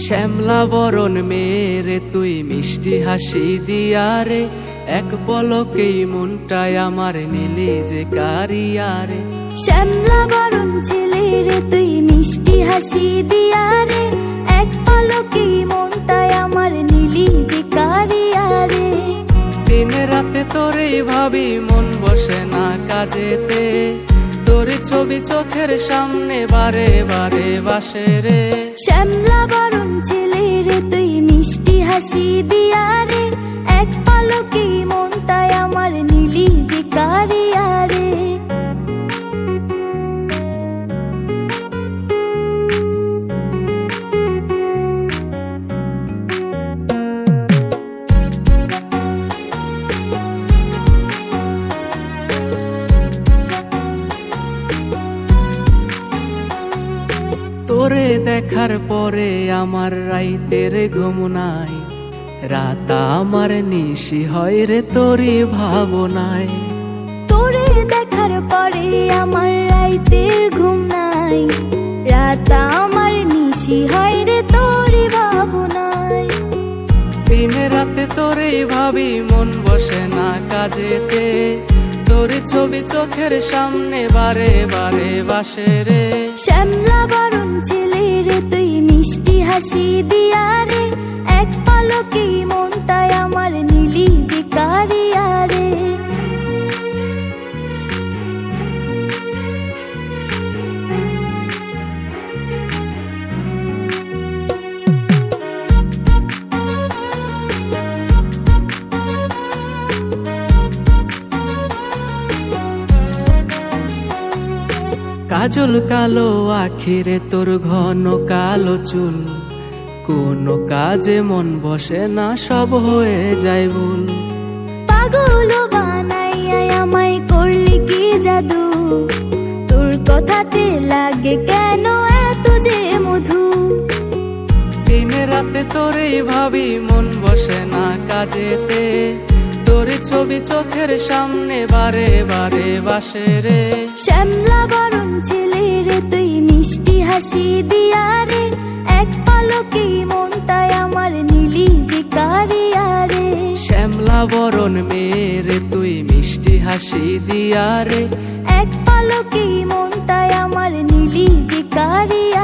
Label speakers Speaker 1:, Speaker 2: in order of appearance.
Speaker 1: শ্যামলা বরণ মেরে তুই মিষ্টি হাসি দিয়া রে, এক পলকেই মনটাই আমার নিলি যে কারিয়া রে।
Speaker 2: শ্যামলা বরণ ছেলে রে তুই মিষ্টি হাসি দিয়া রে, এক পলকেই মনটাই আমার নিলি যে কারিয়া রে।
Speaker 1: দিন রাতে তোরেই ভাবি মন বসে না কাজেতে, তোর ছবি চোখের সামনে বারে বারে বাসে রে।
Speaker 2: শ্যামলা বরণ ছেলে রে তুই মিষ্টি হাসি দিয়া রে, এক পলকেই মনটাই আমার নিলি যে কারিয়া রে।
Speaker 1: তোরে দেখার পরে আমার রাইতের ঘুম নাই, রাত আমার নিশি হয় রে তোরই ভাবনায়।
Speaker 2: তোরে দেখার পরে আমার রাইতের ঘুম নাই, রাত আমার নিশি হয় রে তোরই ভাবনায়।
Speaker 1: দিন রাতে তোরেই ভাবি মন বসে না কাজেতে, তোর ছবি চোখের সামনে বারে বারে বাসে রে।
Speaker 2: শ্যামলা বরণ ছেলে রে তুই মিষ্টি হাসি দিয়া রে, এক পলকেই মনটাই আমার নিলি যে কারিয়া রে।
Speaker 1: কাজল কালো আখিরে তোর ঘন কালো চুল, কোনো কাজে মন বসে না সব হয়ে যায় ভুল।
Speaker 2: পাগল বানাইয়া আমায় করলি কি জাদু, তোর কথাতে লাগে কেন এত যে মধু।
Speaker 1: দিন রাতে তোরেই ভাবি মন বসে না কাজেতে, তোর ছবি চোখের সামনে বারে বারে বাসে রে।
Speaker 2: শ্যামলা বরণ ছেলে রে তুই মিষ্টি হাসি দিয়া রে, এক পলকেই মনটাই আমার নিলি যে কারিয়া রে।
Speaker 1: শ্যামলা বরণ মেরে তুই মিষ্টি হাসি দিয়া রে,
Speaker 2: এক পলকেই মনটাই আমার নিলি যে কারিয়া